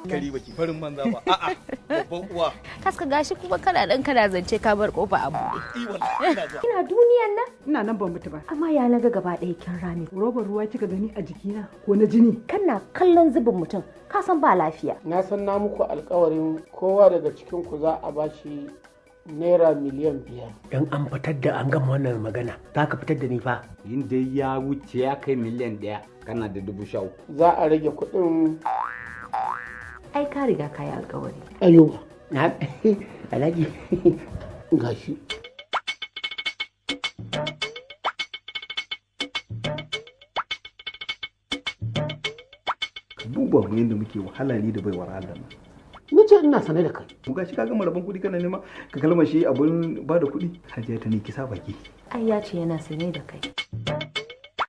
kari baki farin manza ba a'a babban uwa kaska gashi kuma kana zance ka bar kofa a buɗe ina duniyan nan ina nan ban mutu ba amma ya naga gaba ɗaya kin rami robar ruwa kika gani a jikina ko na jini kana kallon zubin mutum ka san ba lafiya na san na muku alkawarin kowa daga cikin ku za a bashi naira miliyan 5 in an fitar da an gama wannan magana za ka fitar da ni fa yin dai ya wuce ya kai miliyan 1 kana da 13,000 za a rage kuɗin ai ka riga ka yi alkawari ayuba na alhaji gashi ka duba mu yadda muke wahala ni da baiwar Allah nan nace ina sane da kai mu gashi ka gama rabon kuɗi kana nema ka kalma shi abun ba da kuɗi hajiya ta ne ki sa baki ai ya ce yana sane da kai